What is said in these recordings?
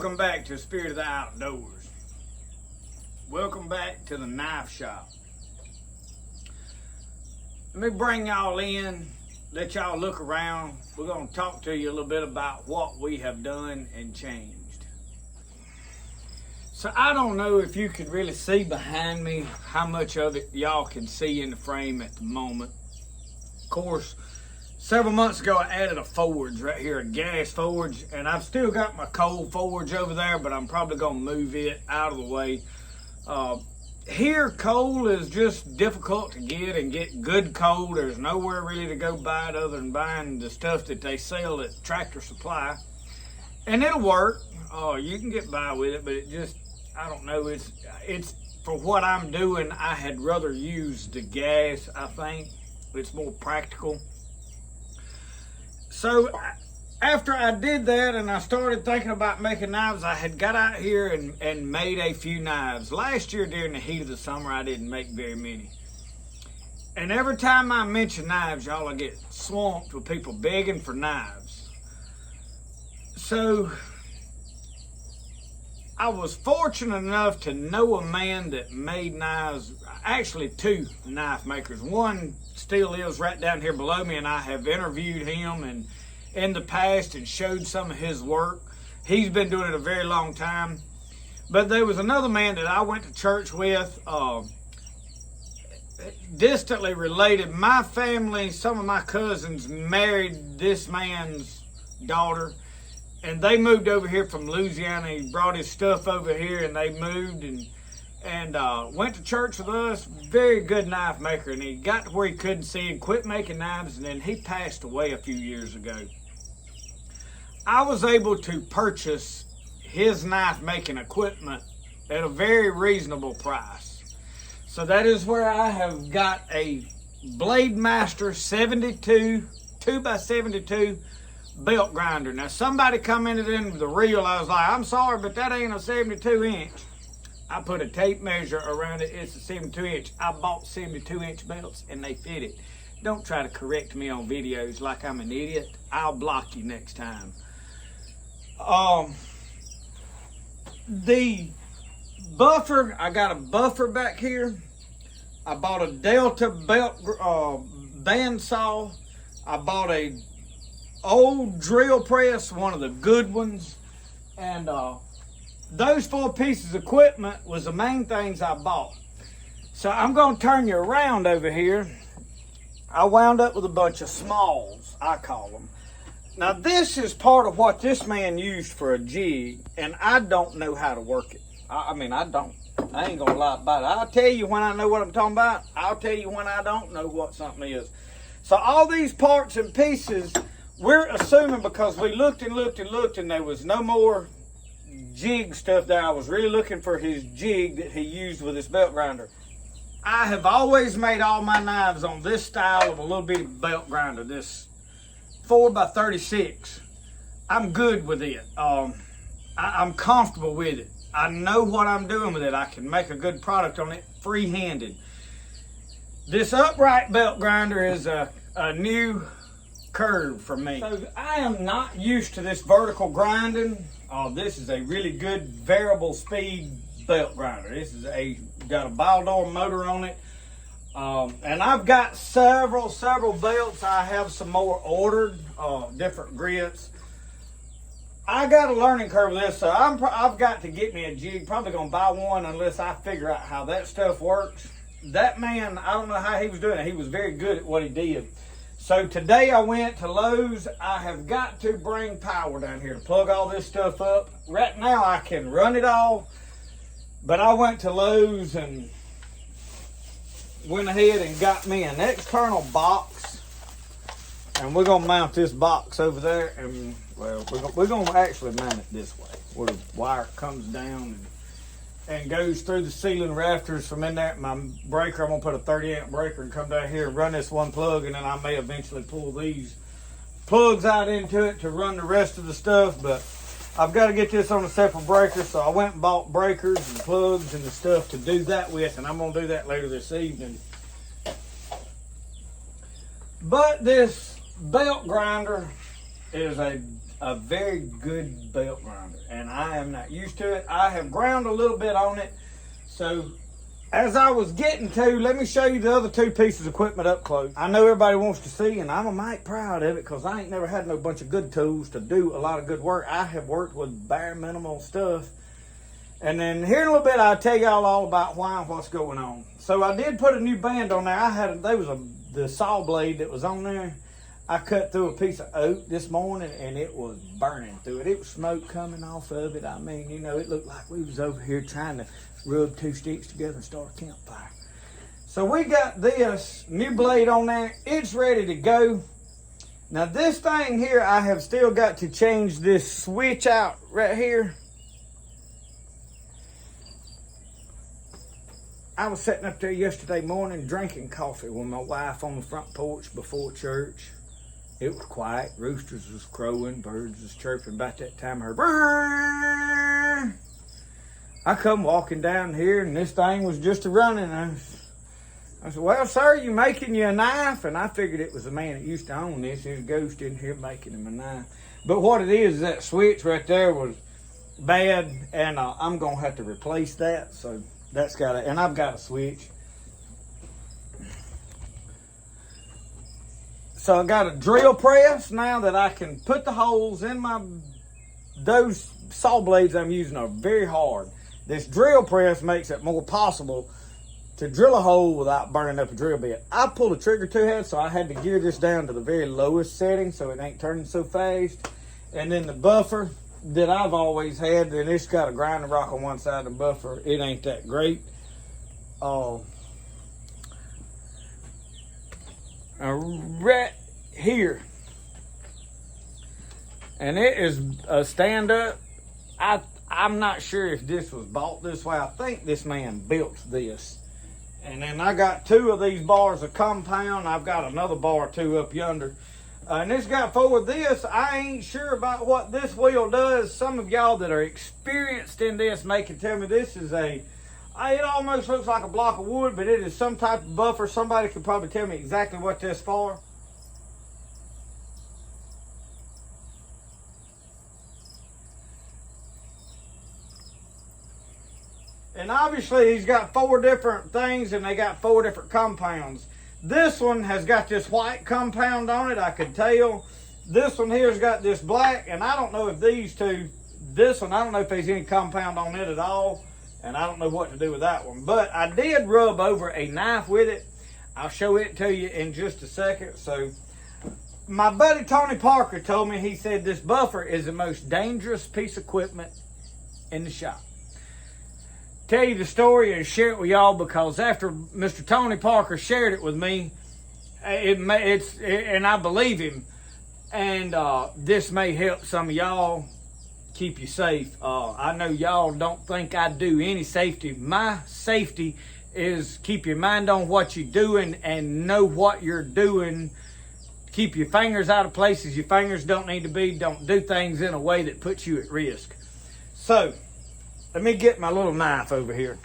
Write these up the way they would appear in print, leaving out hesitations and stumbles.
Welcome back to Spirit of the Outdoors. Welcome back to the knife shop. Let me bring y'all in, let y'all look around. We're going to talk to you a little bit about what we have done and changed. So I don't know if you can really see behind me how much of it y'all can see in the frame at the moment. Of course, several months ago I added a forge right here, a gas forge, and I've still got my coal forge over there, but I'm probably going to move it out of the way. Here, coal is just difficult to get and get good coal. There's nowhere really to go buy it other than buying the stuff that they sell at Tractor Supply. And it'll work. You can get by with it, but it just, I don't know, it's for what I'm doing, I had rather use the gas, I think. It's more practical. So after I did that and I started thinking about making knives, I had got out here and made a few knives. Last year during the heat of the summer, I didn't make very many. And every time I mention knives, y'all, I get swamped with people begging for knives. So I was fortunate enough to know a man that made knives, actually two knife makers. One still lives right down here below me, and I have interviewed him and in the past and showed some of his work. He's been doing it a very long time. But there was another man that I went to church with, distantly related. My family, some of my cousins married this man's daughter, and they moved over here from Louisiana. He brought his stuff over here and they moved and went to church with us. Very good knife maker, and he got to where he couldn't see and quit making knives, and then he passed away a few years ago. I was able to purchase his knife making equipment at a very reasonable price. So that is where I have got a Blade Master 72 2x72 belt grinder. Now somebody commented in the reel, I was like, I'm sorry, but that ain't a 72 inch. I put a tape measure around it. It's a 72 inch. I bought 72 inch belts and they fit it. Don't try to correct me on videos like I'm an idiot. I'll block you next time. The buffer, I got a buffer back here. I bought a Delta belt bandsaw. I bought a old drill press, one of the good ones. And those 4 pieces of equipment was the main things I bought. So I'm going to turn you around over here. I wound up with a bunch of smalls, I call them. Now this is part of what this man used for a jig, and I don't know how to work it. I mean, I don't. I ain't gonna lie about it. I'll tell you when I know what I'm talking about. I'll tell you when I don't know what something is. So all these parts and pieces, we're assuming because we looked and looked and looked and there was no more jig stuff there. I was really looking for his jig that he used with his belt grinder. I have always made all my knives on this style of a little bitty belt grinder, this 4x36. I'm good with it. I'm comfortable with it. I know what I'm doing with it. I can make a good product on it free-handed. This upright belt grinder is a new curve for me. So I am not used to this vertical grinding. This is a really good variable speed belt grinder. This is got a Baldor motor on it. And I've got several belts. I have some more ordered, different grits. I got a learning curve with this, so I've got to get me a jig. Probably gonna buy one unless I figure out how that stuff works. That man, I don't know how he was doing it. He was very good at what he did. So today I went to Lowe's. I have got to bring power down here to plug all this stuff up. Right now I can run it all, but I went to Lowe's and went ahead and got me an external box, and we're gonna mount this box over there, and well, we're gonna actually mount it this way, where the wire comes down and goes through the ceiling rafters from in there. My breaker, I'm gonna put a 30 amp breaker and come down here and run this one plug, and then I may eventually pull these plugs out into it to run the rest of the stuff, but I've got to get this on a separate breaker, so I went and bought breakers and plugs and the stuff to do that with, and I'm going to do that later this evening. But this belt grinder is a a very good belt grinder, and I am not used to it. I have ground a little bit on it. So as I was getting to, let me show you the other two pieces of equipment up close. I know everybody wants to see, and I'm a mite proud of it because I ain't never had no bunch of good tools to do a lot of good work. I have worked with bare minimal stuff. And then here in a little bit, I'll tell y'all all about why and what's going on. So I did put a new band on there. There was the saw blade that was on there. I cut through a piece of oak this morning, and it was burning through it. It was smoke coming off of it. I mean, you know, it looked like we was over here trying to rub two sticks together and start a campfire. So we got this new blade on there. It's ready to go. Now this thing here, I have still got to change this switch out right here. I was sitting up there yesterday morning drinking coffee with my wife on the front porch before church. It was quiet. Roosters was crowing. Birds was chirping. About that time I heard, brrr. I come walking down here and this thing was just a running. I said, well, sir, you making you a knife? And I figured it was the man that used to own this. There's a ghost in here making him a knife. But what it is, that switch right there was bad, and I'm going to have to replace that. So that's got it. And I've got a switch. So I got a drill press now that I can put the holes in those saw blades I'm using are very hard. This drill press makes it more possible to drill a hole without burning up a drill bit. I pulled the trigger too heavy, so I had to gear this down to the very lowest setting so it ain't turning so fast. And then the buffer that I've always had, and it's got a grinding rock on one side of the buffer. It ain't that great. Right here, and it is a stand-up. I'm not sure if this was bought this way. I think this man built this. And then I got two of these bars of compound. I've got another bar or two up yonder. And this guy forward this, I ain't sure about what this wheel does. Some of y'all that are experienced in this may can tell me this is it almost looks like a block of wood, but it is some type of buffer. Somebody could probably tell me exactly what this for. And obviously he's got 4 different things and they got 4 different compounds. This one has got this white compound on it, I could tell. This one here has got this black, and I don't know if these two, this one, I don't know if there's any compound on it at all, and I don't know what to do with that one. But I did rub over a knife with it. I'll show it to you in just a second. So my buddy Tony Parker told me, he said this buffer is the most dangerous piece of equipment in the shop. Tell you the story and share it with y'all, because after Mr. Tony Parker shared it with me, and I believe him, and this may help some of y'all keep you safe. I know y'all don't think I do any safety. My safety is keep your mind on what you're doing and know what you're doing. Keep your fingers out of places your fingers don't need to be. Don't do things in a way that puts you at risk. So let me get my little knife over here.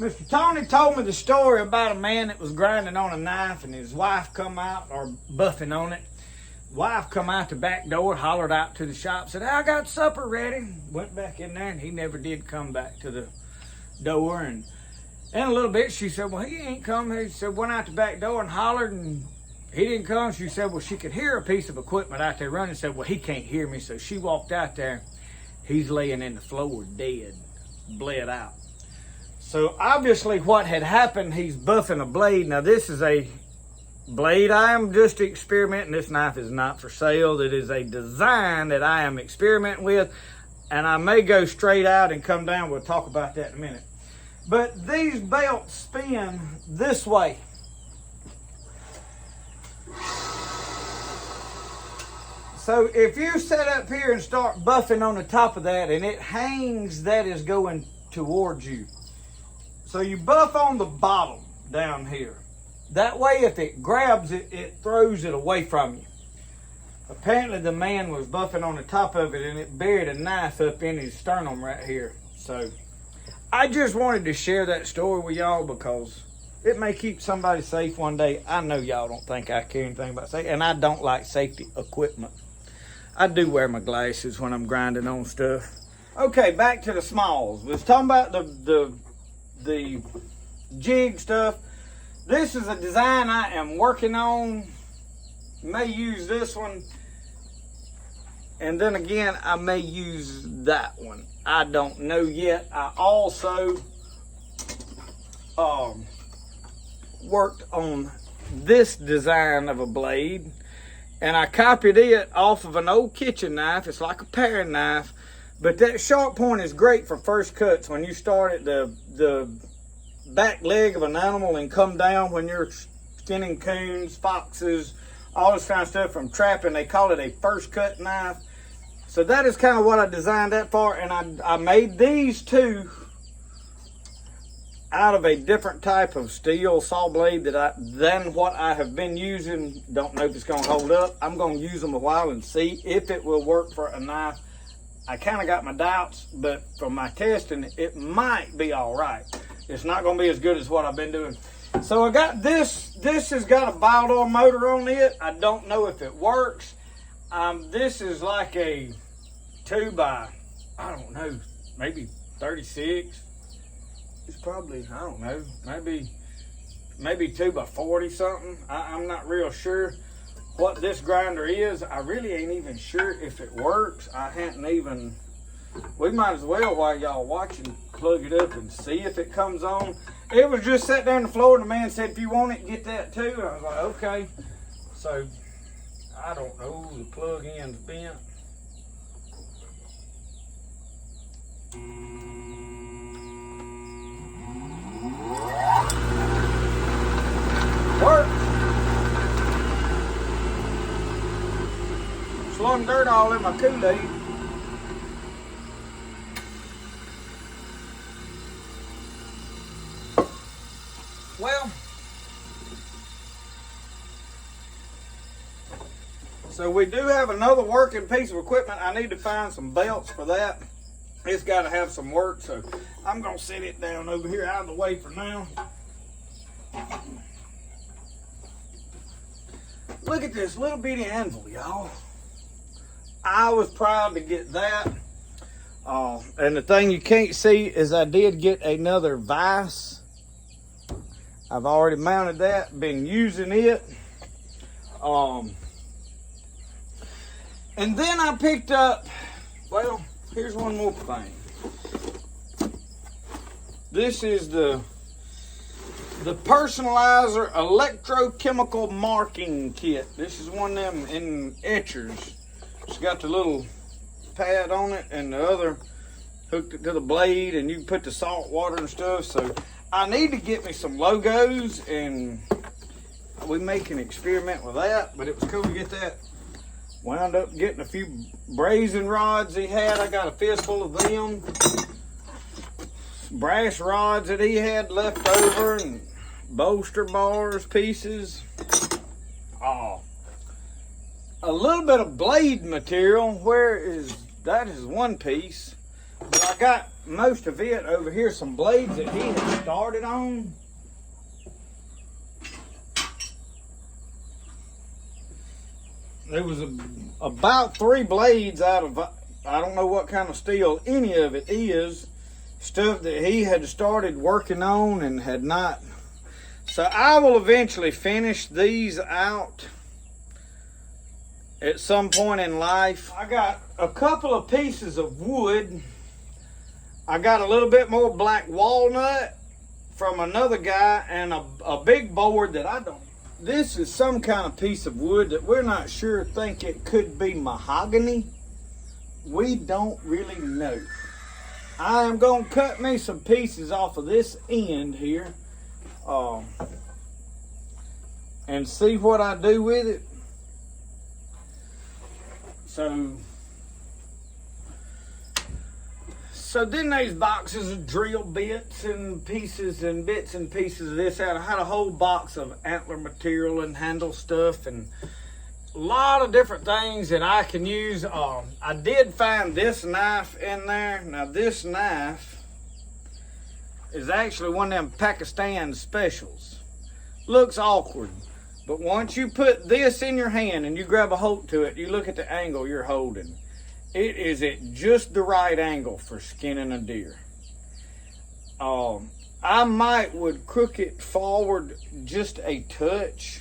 Mr. Tony told me the story about a man that was grinding on a knife and his wife come out, or buffing on it. Wife come out the back door, hollered out to the shop, said, I got supper ready. Went back in there, and he never did come back to the door. And in a little bit, she said, well, he ain't come. He said, went out the back door and hollered, and he didn't come. She said, well, she could hear a piece of equipment out there running. Said, well, he can't hear me. So she walked out there. He's laying in the floor dead, bled out. So obviously what had happened, he's buffing a blade. Now this is a blade I am just experimenting. This knife is not for sale. It is a design that I am experimenting with, and I may go straight out and come down. We'll talk about that in a minute. But these belts spin this way. So if you set up here and start buffing on the top of that and it hangs, that is going towards you. So you buff on the bottom down here. That way if it grabs it, it throws it away from you. Apparently the man was buffing on the top of it and it buried a knife up in his sternum right here. So I just wanted to share that story with y'all because it may keep somebody safe one day. I know y'all don't think I care anything about safety, and I don't like safety equipment. I do wear my glasses when I'm grinding on stuff. Okay, back to the smalls. We was talking about the jig stuff. This is a design I am working on. May use this one. And then again, I may use that one. I don't know yet. I also worked on this design of a blade, and I copied it off of an old kitchen knife. It's like a paring knife, but that sharp point is great for first cuts when you start at the back leg of an animal and come down when you're skinning coons, foxes, all this kind of stuff from trapping. They call it a first cut knife. So that is kind of what I designed that for, and I made these two out of a different type of steel saw blade than what I have been using. Don't know if it's going to hold up. I'm going to use them a while and see if it will work for a knife. I kind of got my doubts, but from my testing, it might be all right. It's not going to be as good as what I've been doing. So I got this. This has got a Baldor motor on it. I don't know if it works. This is like a 2 by, I don't know, maybe 36. It's probably, I don't know, maybe 2 by 40 something. I'm not real sure what this grinder is. I really ain't even sure if it works. I hadn't even, we might as well, while y'all watching, plug it up and see if it comes on. It was just sat there on the floor, and the man said, if you want it, get that too. I was like, okay. So, I don't know, the plug end's bent. Works. Slung dirt all in my Kool-Aid. Well, so we do have another working piece of equipment. I need to find some belts for that. It's got to have some work, so I'm going to set it down over here out of the way for now. Look at this little bitty anvil, y'all. I was proud to get that. And the thing you can't see is I did get another vise. I've already mounted that, been using it. And then I picked up, well, here's one more thing. This is the Personalizer electrochemical marking kit. This is one of them in etchers. It's got the little pad on it and the other hooked it to the blade, and you can put the salt water and stuff. So I need to get me some logos, and we may can experiment with that, but it was cool to get that. Wound up getting a few brazing rods he had. I got a fistful of them. Brass rods that he had left over, and bolster bars pieces. A little bit of blade material. That is one piece, but I got most of it over here. Some blades that he had started on. There was about 3 blades out of, I don't know what kind of steel any of it is. Stuff that he had started working on and had not. So I will eventually finish these out at some point in life. I got a couple of pieces of wood. I got a little bit more black walnut from another guy, and a big board that I don't. This is some kind of piece of wood that we're not sure, think it could be mahogany. We don't really know. I am going to cut me some pieces off of this end here and see what I do with it. So then these boxes of drill bits and pieces and bits and pieces of this out. I had a whole box of antler material and handle stuff and a lot of different things that I can use. I did find this knife in there. Now this knife is actually one of them Pakistan specials. Looks awkward, But once you put this in your hand and you grab a hold to it, you look at the angle you're holding. It is at just the right angle for skinning a deer. I would crook it forward just a touch,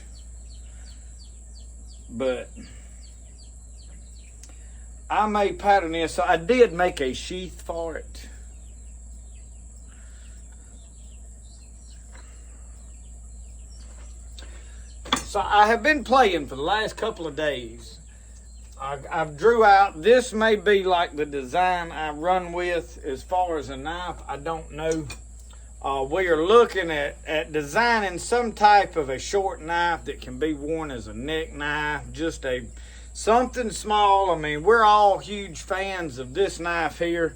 but I may pattern this. So I did make a sheath for it. So I have been playing for the last couple of days. I've drew out, this may be like the design I run with as far as a knife. I don't know. We are looking at designing some type of a short knife that can be worn as a neck knife, just something small. I mean, we're all huge fans of this knife here.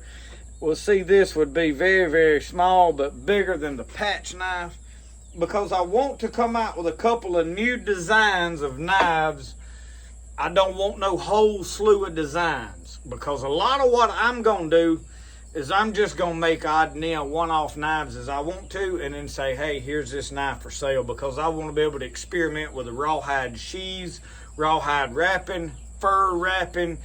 We'll see, this would be very, very small, but bigger than the patch knife, because I want to come out with a couple of new designs of knives. I don't want no whole slew of designs, because a lot of what I'm going to do is I'm just going to make odd nail one-off knives as I want to, and then say, hey, here's this knife for sale, because I want to be able to experiment with a rawhide sheaths, rawhide wrapping, fur wrapping.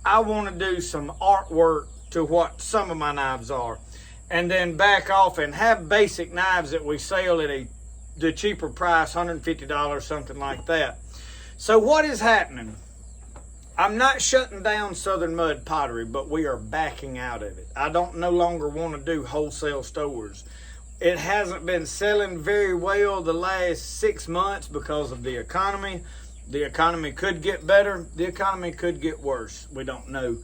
I want to do some artwork to what some of my knives are, and then back off and have basic knives that we sell at the cheaper price, $150, something like that. So what is happening? I'm not shutting down Southern Mud Pottery, but we are backing out of it. I don't no longer want to do wholesale stores. It hasn't been selling very well the last 6 months because of the economy. The economy could get better. The economy could get worse. We don't know.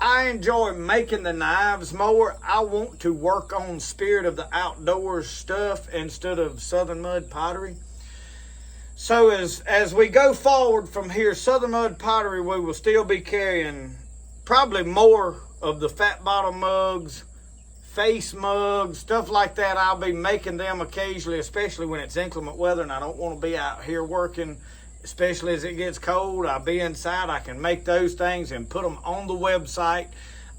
I enjoy making the knives more. I want to work on Spirit of the Outdoors stuff instead of Southern Mud Pottery. So as we go forward from here, Southern Mud Pottery, we will still be carrying probably more of the fat bottom mugs, face mugs, stuff like that. I'll be making them occasionally, especially when it's inclement weather and I don't want to be out here working, especially as it gets cold. I'll be inside. I can make those things and put them on the website.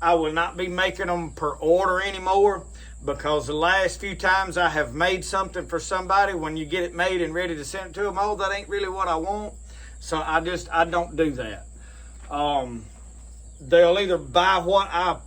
I will not be making them per order anymore, because the last few times I have made something for somebody, when you get it made and ready to send it to them, oh, that ain't really what I want. So I don't do that. They'll either buy what I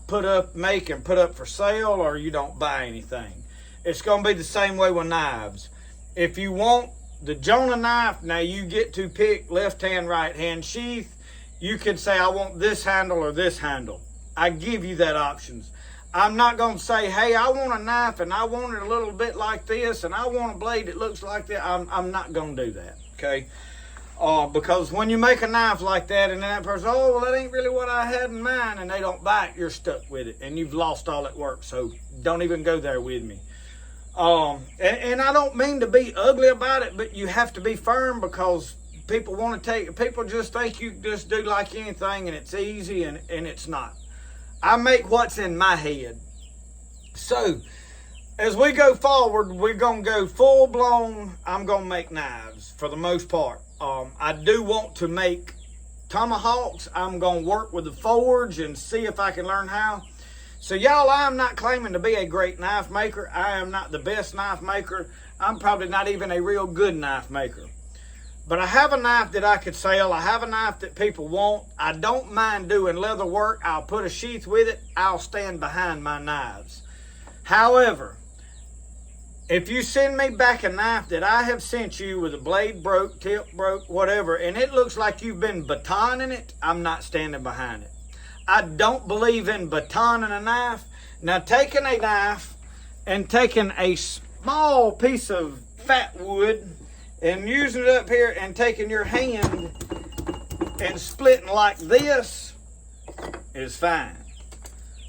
make and put up for sale, or you don't buy anything. It's going to be the same way with knives. If you want the Jonah knife, now you get to pick left hand, right hand sheath. You could say, I want this handle or this handle. I give you that options. I'm not going to say, hey, I want a knife and I want it a little bit like this and I want a blade that looks like that. I'm not going to do that, okay? Because when you make a knife like that and then that person, oh, well, that ain't really what I had in mind, and they don't buy it, you're stuck with it and you've lost all that work. So don't even go there with me. And I don't mean to be ugly about it, but you have to be firm, because people just think you just do like anything and it's easy, and it's not. I make what's in my head. So as we go forward, we're going to go full blown. I'm going to make knives for the most part. I do want to make tomahawks. I'm going to work with the forge and see if I can learn how. So y'all, I'm not claiming to be a great knife maker. I am not the best knife maker. I'm probably not even a real good knife maker. But I have a knife that I could sell. I have a knife that people want. I don't mind doing leather work. I'll put a sheath with it. I'll stand behind my knives. However, if you send me back a knife that I have sent you with a blade broke, tip broke, whatever, and it looks like you've been batoning it, I'm not standing behind it. I don't believe in batoning a knife. Now, taking a knife and taking a small piece of fat wood and using it up here and taking your hand and splitting like this is fine.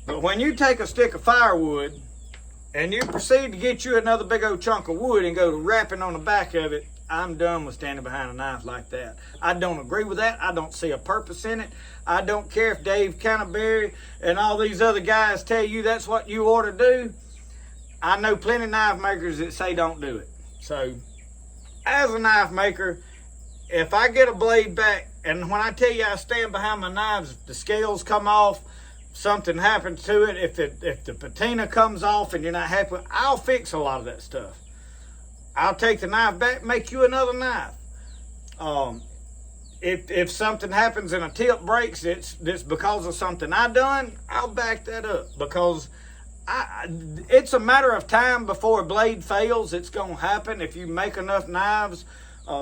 But when you take a stick of firewood and you proceed to get you another big old chunk of wood and go to wrapping on the back of it, I'm done with standing behind a knife like that. I don't agree with that. I don't see a purpose in it. I don't care if Dave Canterbury and all these other guys tell you that's what you ought to do. I know plenty of knife makers that say don't do it. So, as a knife maker, if I get a blade back, and when I tell you I stand behind my knives, if the scales come off, something happens to it, if the patina comes off and you're not happy, I'll fix a lot of that stuff. I'll take the knife back, make you another knife. If something happens and a tip breaks, it's because of something I done, I'll back that up, because it's a matter of time before a blade fails. It's going to happen. If you make enough knives,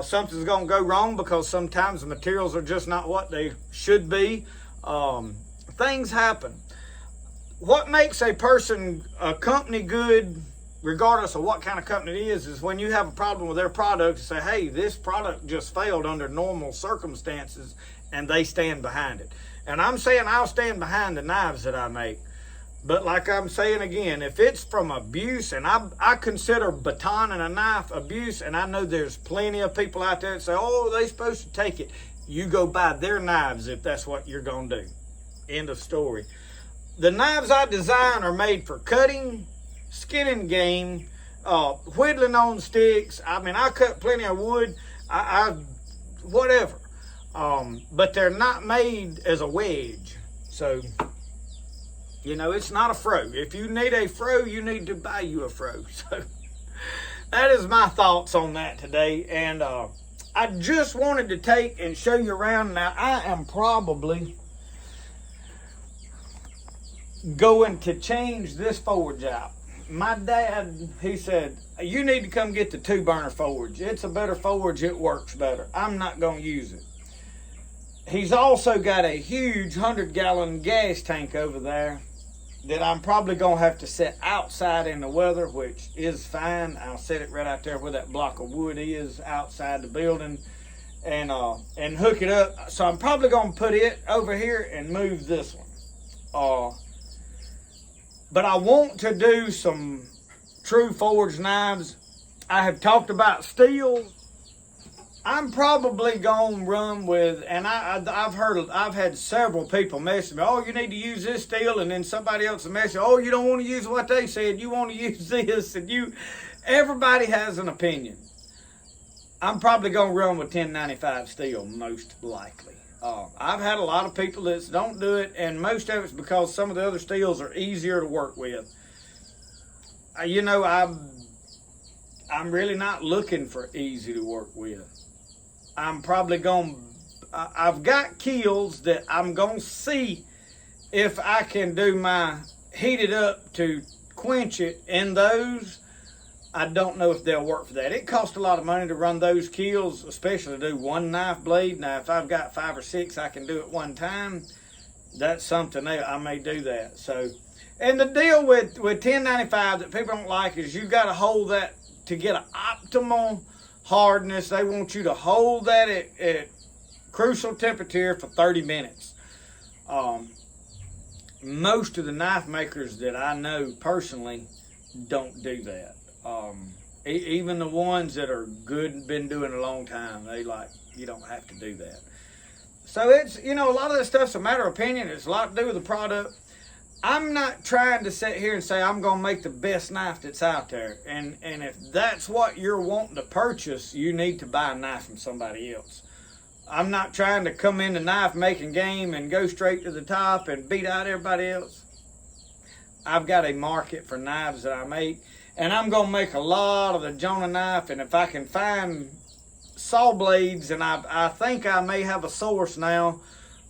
something's going to go wrong, because sometimes the materials are just not what they should be. Things happen. What makes a company good, regardless of what kind of company it is when you have a problem with their product, say, hey, this product just failed under normal circumstances, and they stand behind it. And I'm saying I'll stand behind the knives that I make. But like I'm saying again, if it's from abuse, and I consider batoning a knife abuse, and I know there's plenty of people out there that say, oh, they're supposed to take it. You go buy their knives if that's what you're going to do. End of story. The knives I design are made for cutting, skinning game, whittling on sticks. I mean, I cut plenty of wood, whatever. But they're not made as a wedge. So, it's not a fro. If you need a fro, you need to buy you a fro. So, that is my thoughts on that today. And I just wanted to take and show you around. Now, I am probably going to change this forge out. My dad, he said, you need to come get the 2-burner forge. It's a better forge. It works better. I'm not going to use it. He's also got a huge 100-gallon gas tank over there that I'm probably going to have to set outside in the weather, which is fine. I'll set it right out there where that block of wood is outside the building, and hook it up. So I'm probably going to put it over here and move this one. But I want to do some true forged knives. I have talked about steel. I'm probably going to run with, and I've had several people message me, oh, you need to use this steel, and then somebody else will message, oh, you don't want to use what they said, you want to use this, and everybody has an opinion. I'm probably going to run with 1095 steel, most likely. I've had a lot of people that don't do it, and most of it's because some of the other steels are easier to work with. I'm really not looking for easy to work with. I'm probably I've got keels that I'm going to see if I can do my heated up to quench it in those. I don't know if they'll work for that. It costs a lot of money to run those keels, especially to do one knife blade. Now, if I've got 5 or 6, I can do it one time. That's something I may do that. So, and the deal with 1095 that people don't like is you got to hold that to get an optimal hardness. They want you to hold that at crucial temperature for 30 minutes. Most of the knife makers that I know personally don't do that. Even the ones that are good and been doing it a long time, you don't have to do that. So it's, a lot of this stuff's a matter of opinion. It's a lot to do with the product. I'm not trying to sit here and say I'm going to make the best knife that's out there. And if that's what you're wanting to purchase, you need to buy a knife from somebody else. I'm not trying to come in the knife making game and go straight to the top and beat out everybody else. I've got a market for knives that I make. And I'm going to make a lot of the Jonah knife. And if I can find saw blades, and I think I may have a source now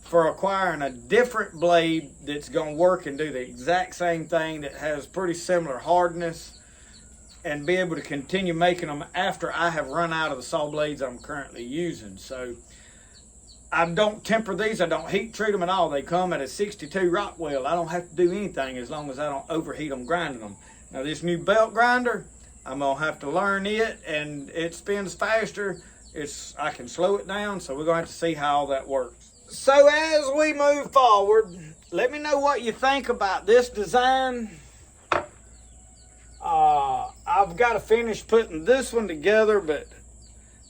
for acquiring a different blade that's going to work and do the exact same thing, that has pretty similar hardness, and be able to continue making them after I have run out of the saw blades I'm currently using. So I don't temper these. I don't heat treat them at all. They come at a 62 Rockwell. I don't have to do anything as long as I don't overheat them grinding them. Now this new belt grinder, I'm gonna have to learn it, and it spins faster. I can slow it down, so we're gonna have to see how all that works. So as we move forward, let me know what you think about this design. I've got to finish putting this one together, but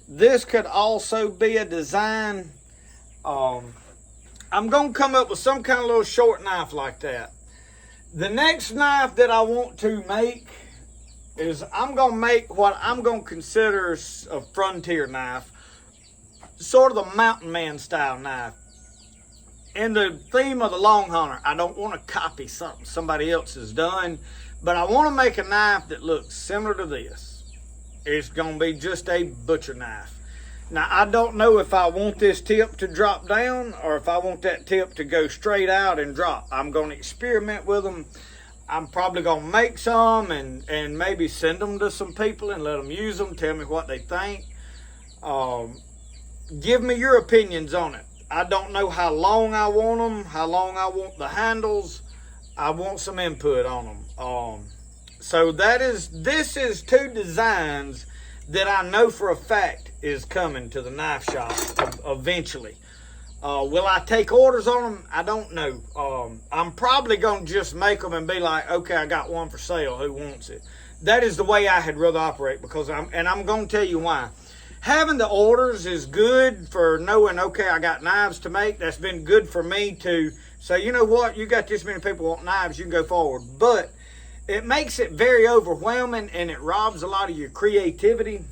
this could also be a design. I'm gonna come up with some kind of little short knife like that. The next knife that I want to make is I'm going to make what I'm going to consider a frontier knife, sort of the mountain man style knife. In the theme of the long hunter, I don't want to copy something somebody else has done, but I want to make a knife that looks similar to this. It's going to be just a butcher knife. Now, I don't know if I want this tip to drop down or if I want that tip to go straight out and drop. I'm going to experiment with them. I'm probably going to make some and maybe send them to some people and let them use them, tell me what they think. Give me your opinions on it. I don't know how long I want them, how long I want the handles. I want some input on them. So this is 2 designs that I know for a fact is coming to the knife shop eventually. Will I take orders on them? I don't know. I'm probably going to just make them and be like, okay, I got one for sale. Who wants it? That is the way I had rather operate, because I'm going to tell you why. Having the orders is good for knowing, okay, I got knives to make. That's been good for me to say, you know what, you got this many people want knives, you can go forward. But it makes it very overwhelming and it robs a lot of your creativity.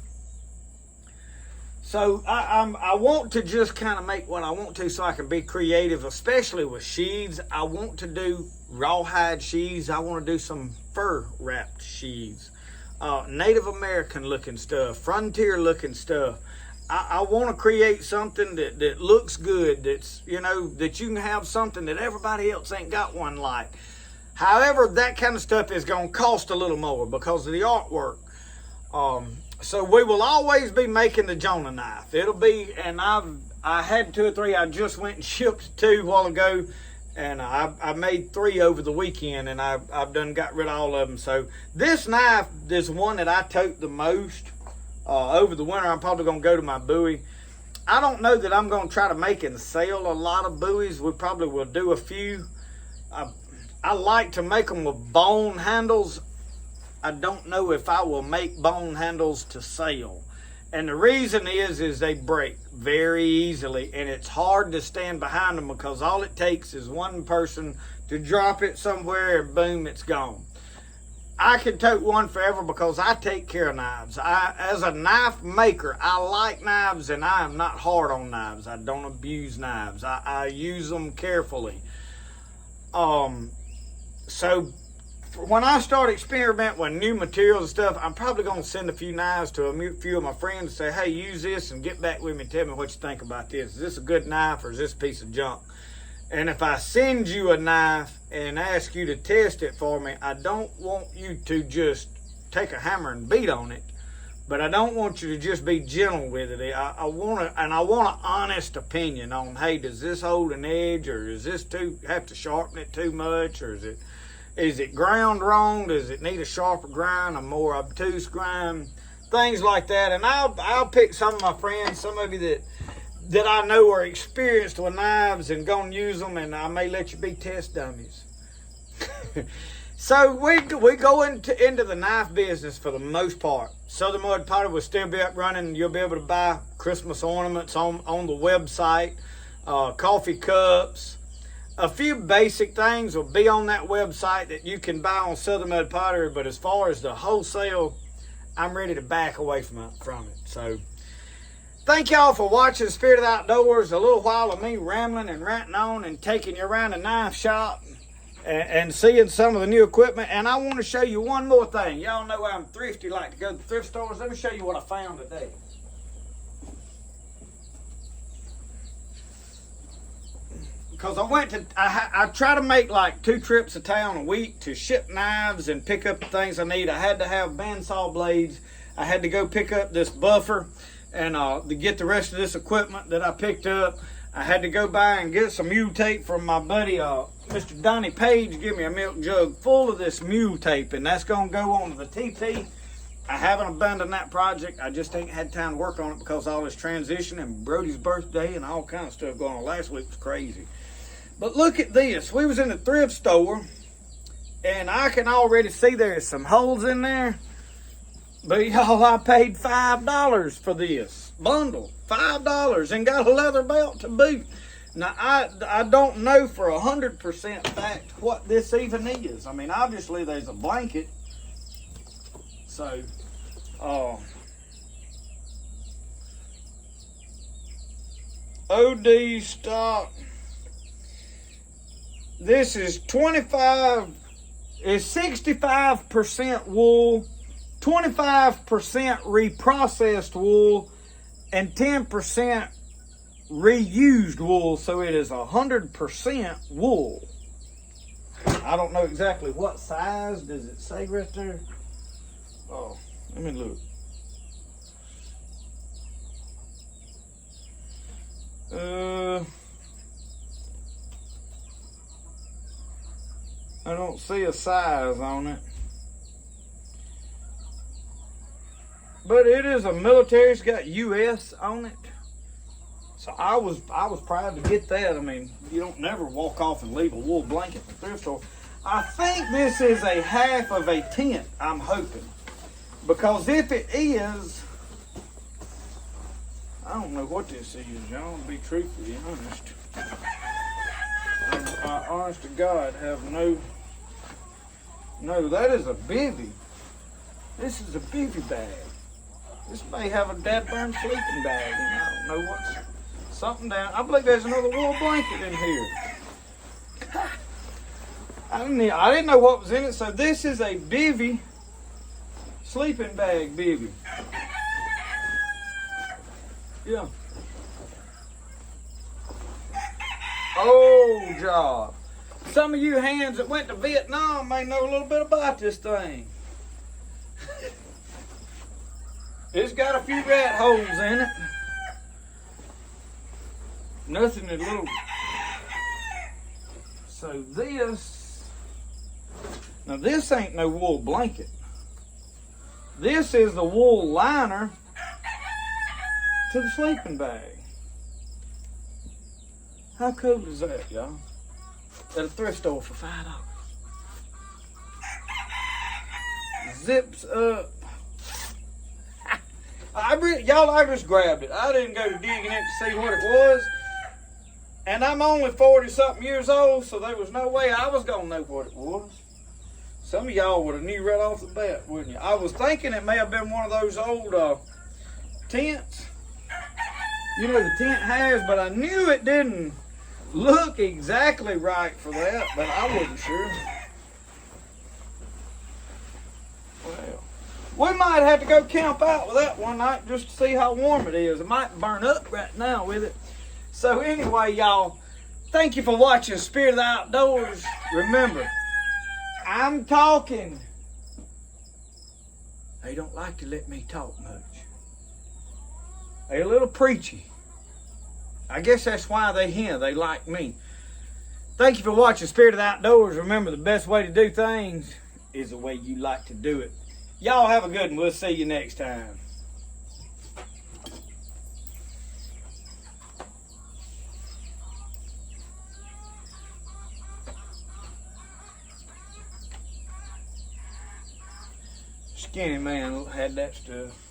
So I want to just kind of make what I want to so I can be creative, especially with sheaths. I want to do rawhide sheaths. I want to do some fur wrapped sheaths. Native American looking stuff, frontier looking stuff. I want to create something that looks good, that's, you know, that you can have something that everybody else ain't got one like. However, that kind of stuff is going to cost a little more because of the artwork. So we will always be making the Jonah knife. It'll be, and I had 2 or 3. I just went and shipped 2 a while ago. And I made 3 over the weekend, and I've done got rid of all of them. So this knife is one that I tote the most over the winter. I'm probably going to go to my Bowie. I don't know that I'm going to try to make and sell a lot of Bowies. We probably will do a few. I like to make them with bone handles. I don't know if I will make bone handles to sell. And the reason is they break very easily, and it's hard to stand behind them because all it takes is one person to drop it somewhere and boom, it's gone. I can tote one forever because I take care of knives. As a knife maker, I like knives and I am not hard on knives. I don't abuse knives. I use them carefully. So when I start experimenting with new materials and stuff, I'm probably going to send a few knives to a few of my friends and say, hey, use this and get back with me and tell me what you think about this. Is this a good knife or is this a piece of junk? And if I send you a knife and ask you to test it for me, I don't want you to just take a hammer and beat on it, but I don't want you to just be gentle with it. I want an honest opinion on, hey, does this hold an edge, or is this have to sharpen it too much, or is it ground wrong? Does it need a sharper grind, a more obtuse grind? Things like that. And I'll pick some of my friends, some of you that I know are experienced with knives and gonna use them, and I may let you be test dummies. So we go into the knife business for the most part. Southern Mud Pottery will still be up running. You'll be able to buy Christmas ornaments on the website, coffee cups. A few basic things will be on that website that you can buy on Southern Mud Pottery, but as far as the wholesale, I'm ready to back away from it. So thank y'all for watching Spirit of the Outdoors. A little while of me rambling and ranting on and taking you around the knife shop and seeing some of the new equipment. And I want to show you one more thing. Y'all know I'm thrifty, like to go to thrift stores. Let me show you what I found today. Because I try to make like 2 trips of town a week to ship knives and pick up the things I need. I had to have bandsaw blades. I had to go pick up this buffer and to get the rest of this equipment that I picked up. I had to go by and get some mule tape from my buddy, Mr. Donnie Page. Give me a milk jug full of this mule tape, and that's going to go on the TP. I haven't abandoned that project. I just ain't had time to work on it because all this transition and Brody's birthday and all kind of stuff going on. Last week was crazy. But look at this. We was in the thrift store, and I can already see there's some holes in there. But y'all, I paid $5 for this bundle. $5 and got a leather belt to boot. Now, I don't know for 100% fact what this even is. I mean, obviously there's a blanket. So, OD stock. This is 65% wool, 25% reprocessed wool and 10% reused wool, so it is 100% wool. I don't know exactly what size. Does it say right there? Oh, let me look. I don't see a size on it. But it is a military. It's got US on it. So I was proud to get that. I mean, you don't never walk off and leave a wool blanket at the thrift store. I think this is a half of a tent, I'm hoping. Because if it is, I don't know what this is, y'all, to be truthfully honest. I honest to God have no, that is a bivvy. This is a bivvy bag. This may have a dead burn sleeping bag in it. I don't know what's something down. I believe there's another wool blanket in here. I didn't know what was in it. So this is a bivvy sleeping bag bivvy. Yeah. Oh, job. Some of you hands that went to Vietnam may know a little bit about this thing. It's got a few rat holes in it. Nothing that little. So this ain't no wool blanket. This is the wool liner to the sleeping bag. How cool is that, y'all? At a thrift store for $5. Zips up. I just grabbed it. I didn't go digging it to see what it was. And I'm only 40-something years old, so there was no way I was going to know what it was. Some of y'all would have knew right off the bat, wouldn't you? I was thinking it may have been one of those old tents. You know, the tent has, but I knew it didn't look exactly right for that, but I wasn't sure. Well, we might have to go camp out with that one night just to see how warm it is. It might burn up right now with it. So anyway, y'all, thank you for watching Spirit of the Outdoors. Remember, I'm talking. They don't like to let me talk much. They're a little preachy. I guess that's why they're here. They like me. Thank you for watching Spirit of the Outdoors. Remember, the best way to do things is the way you like to do it. Y'all have a good one. We'll see you next time. Skinny man had that stuff.